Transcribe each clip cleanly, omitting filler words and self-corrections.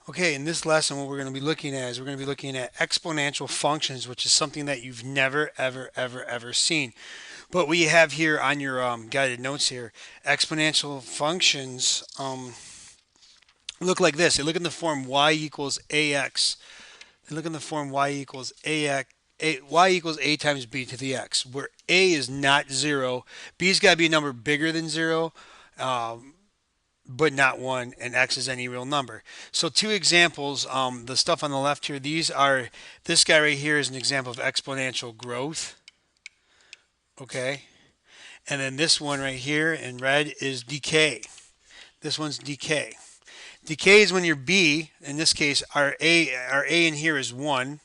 Okay, in this lesson, what we're going to be looking at is we're going to be looking at exponential functions, which is something that you've never, ever, ever, ever seen. But we have here on your guided notes here, exponential functions look like this. They look in the form y equals ax. They look in the form y equals ax. Y equals a times b to the x, where a is not 0, b's got to be a number bigger than 0, um, but not 1, and x is any real number. So two examples, the stuff on the left here, this guy right here is an example of exponential growth, okay? And then this one right here in red is decay. This one's decay. Decay is when your b, in this case, our a in here is 1,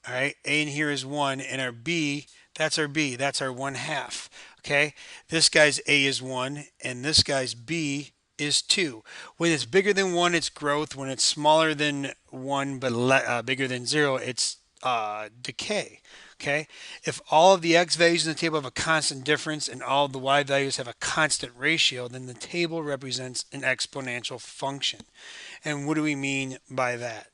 all right? A in here is 1, and our b, that's our 1/2, okay? This guy's a is 1, and this guy's b is 2. When it's bigger than 1, it's growth. When it's smaller than 1 but bigger than 0, it's decay. Okay? If all of the x values in the table have a constant difference and all of the y values have a constant ratio, then the table represents an exponential function. And what do we mean by that?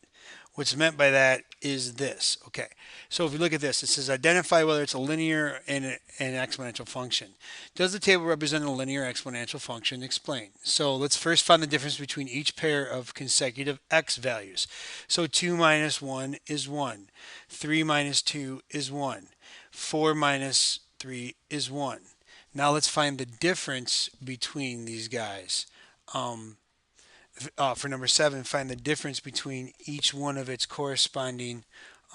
What's meant by that is this. Okay, so if you look at this, it says identify whether it's a linear and an exponential function. Does the table represent a linear exponential function? Explain. So let's first find the difference between each pair of consecutive x values. So 2 minus 1 is 1. 3 minus 2 is 1. 4 minus 3 is 1. Now let's find the difference between these guys. Um, for number 7, find the difference between each one of its corresponding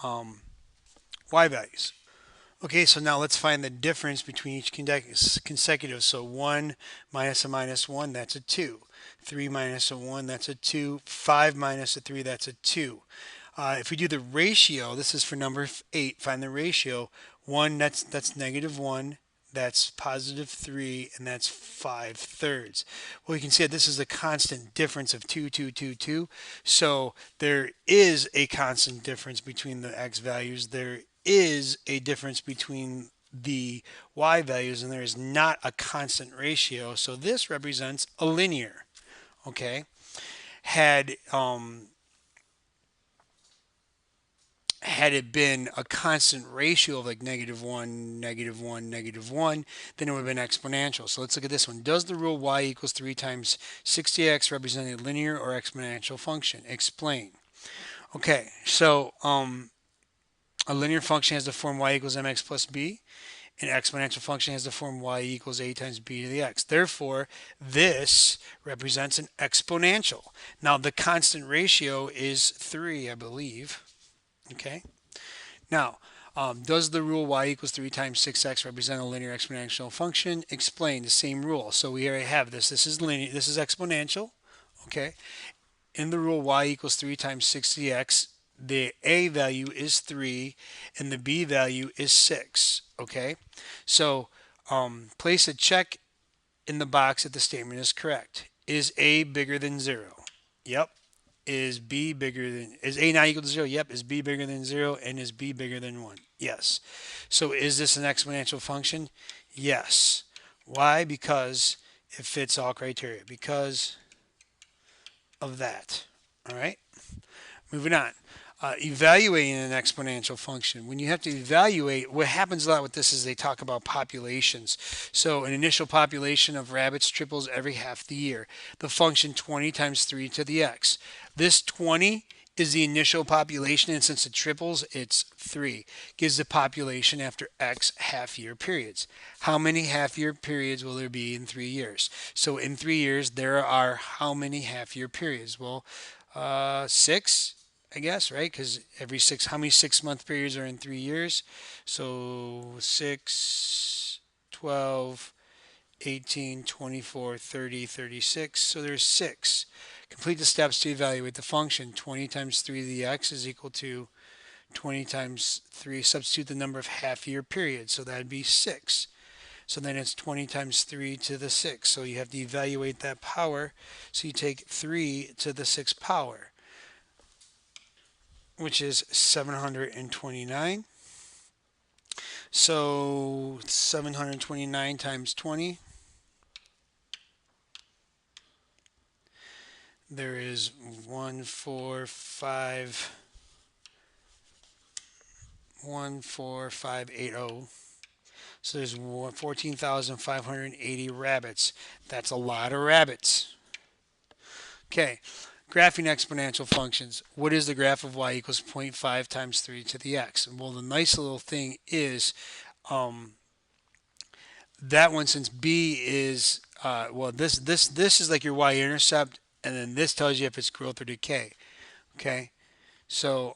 um, y values. Okay, so now let's find the difference between each consecutive. So 1 minus a minus 1, that's a 2. 3 minus a 1, that's a 2. 5 minus a 3, that's a 2. If we do the ratio, this is for number 8, find the ratio. 1, that's negative 1. That's positive 3, and that's 5/3. Well, you can see that this is a constant difference of 2, 2, 2, 2. So there is a constant difference between the x values. There is a difference between the y values, and there is not a constant ratio. So this represents a linear. Okay. Had had it been a constant ratio of like negative 1, negative 1, negative 1, then it would have been exponential. So let's look at this one. Does the rule y equals 3 times 60x represent a linear or exponential function? Explain. Okay, so a linear function has the form y equals mx plus b. An exponential function has the form y equals a times b to the x. Therefore, this represents an exponential. Now, the constant ratio is 3, I believe. Okay. Now, does the rule y equals 3 times 6x represent a linear exponential function? Explain the same rule. So we already have this. This is linear. This is exponential. Okay. In the rule y equals 3 times 60x, the a value is 3 and the b value is 6. Okay. So place a check in the box if the statement is correct. Is a bigger than 0? Yep. Is a not equal to 0? Yep. Is b bigger than 0? And is b bigger than 1? Yes. So is this an exponential function? Yes. Why? Because it fits all criteria. Because of that. All right. Moving on. Evaluating an exponential function. When you have to evaluate, what happens a lot with this is they talk about populations. So an initial population of rabbits triples every half the year. The function 20 times 3 to the x. This 20 is the initial population, and since it triples, it's 3. Gives the population after x half-year periods. How many half-year periods will there be in 3 years? So in 3 years, there are how many half-year periods? Well, 6, I guess, right? Because how many 6-month periods are in 3 years? So 6, 12, 18, 24, 30, 36. So there's 6. Complete the steps to evaluate the function. 20 times 3 to the x is equal to 20 times 3. Substitute the number of half-year periods. So that'd be 6. So then it's 20 times 3 to the 6. So you have to evaluate that power. So you take 3 to the 6th power, which is 729. So 729 times 20. there is 14580. So there's 14,580 rabbits. That's a lot of rabbits. Okay, graphing exponential functions. What is the graph of y equals zero point 0.5 times 3 to the x? Well, the nice little thing is um, that one, since b is well, this is like your y-intercept, and then this tells you if it's growth or decay. Okay, so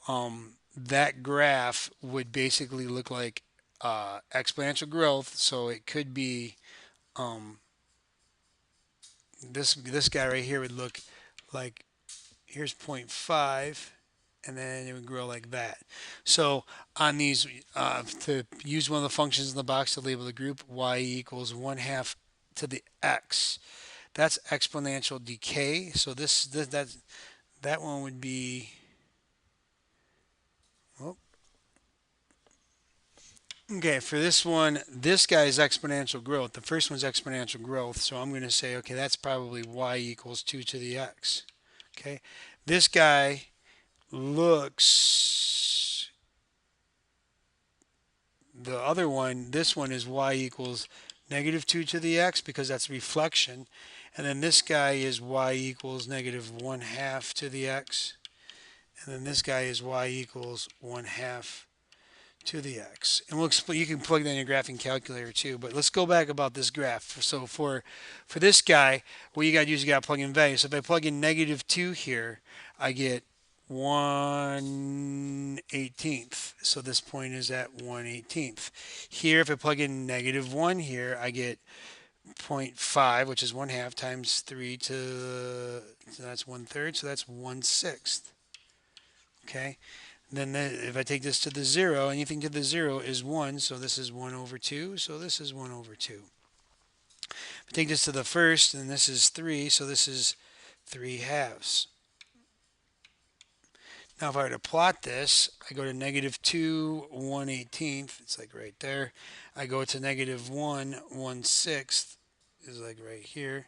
that graph would basically look like exponential growth. So it could be um, this guy right here would look like, here's zero point 0.5, and then it would grow like that. So on these, to use one of the functions in the box to label the group, y equals 1/2 to the x. That's exponential decay. So that one would be, oh, okay, for this one, this guy is exponential growth. The first one's exponential growth. So I'm going to say, okay, that's probably y equals 2 to the x. Okay, this guy looks, the other one, this one is y equals negative 2 to the x because that's reflection. And then this guy is y equals negative 1/2 to the x. And then this guy is y equals 1/2 to the x. And we'll explain, you can plug that in your graphing calculator too. But let's go back about this graph. So for this guy, what you got to do is you got to plug in values. So if I plug in negative 2 here, I get 1/18th. So this point is at 1/18th. Here, if I plug in negative 1 here, I get 0.5, which is 1/2 times 3 to, so that's 1/3, so that's 1/6. Okay. Then if I take this to the 0, anything to the 0 is 1, so this is 1/2, so this is 1/2. If I take this to the first, then this is 3, so this is 3/2. Now if I were to plot this, I go to negative 2, 1/18th, it's like right there. I go to negative 1, 1/6, is like right here.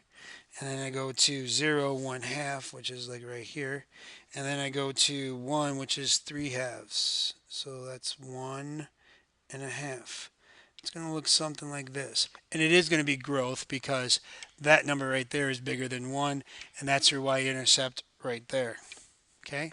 And then I go to 0, 1/2, which is like right here. And then I go to 1, which is 3/2. So that's 1.5. It's going to look something like this. And it is going to be growth because that number right there is bigger than 1, and that's your y-intercept right there. Okay?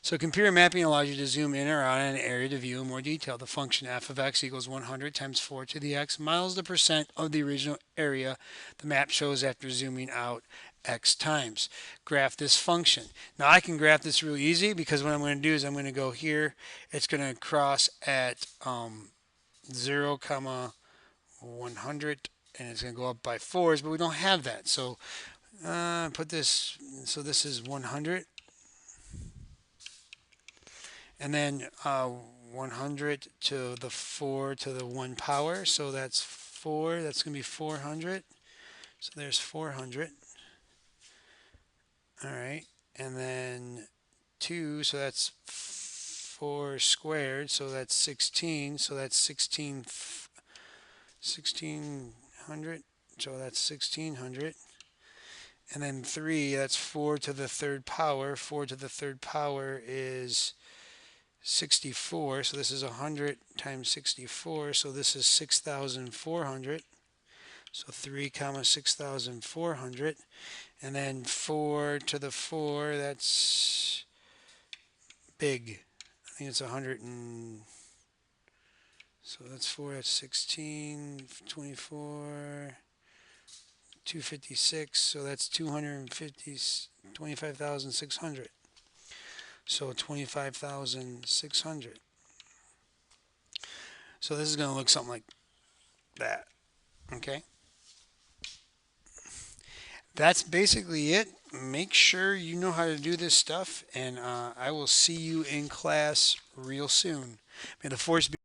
So computer mapping allows you to zoom in or out on an area to view in more detail. The function f of x equals 100 times 4 to the x miles the percent of the original area the map shows after zooming out x times. Graph this function. Now I can graph this really easy because what I'm going to do is I'm going to go here. It's going to cross at 0, 100, and it's going to go up by 4s, but we don't have that. So put this, so this is 100. And then 100 to the 4 to the 1 power. So that's 4. That's going to be 400. So there's 400. All right. And then 2. So that's 4 squared. So that's 16. So that's 1600. So that's 1600. And then 3. That's 4 to the 3rd power. 4 to the 3rd power is 64, so this is 100 times 64, so this is 6,400. So 3 comma 6,400, and then 4 to the 4, that's big. I think it's 100 and, so that's 4, that's 16, 24, 256, so that's 250, 25,600. So 25,600. So this is going to look something like that. Okay. That's basically it. Make sure you know how to do this stuff, and I will see you in class real soon. May the force be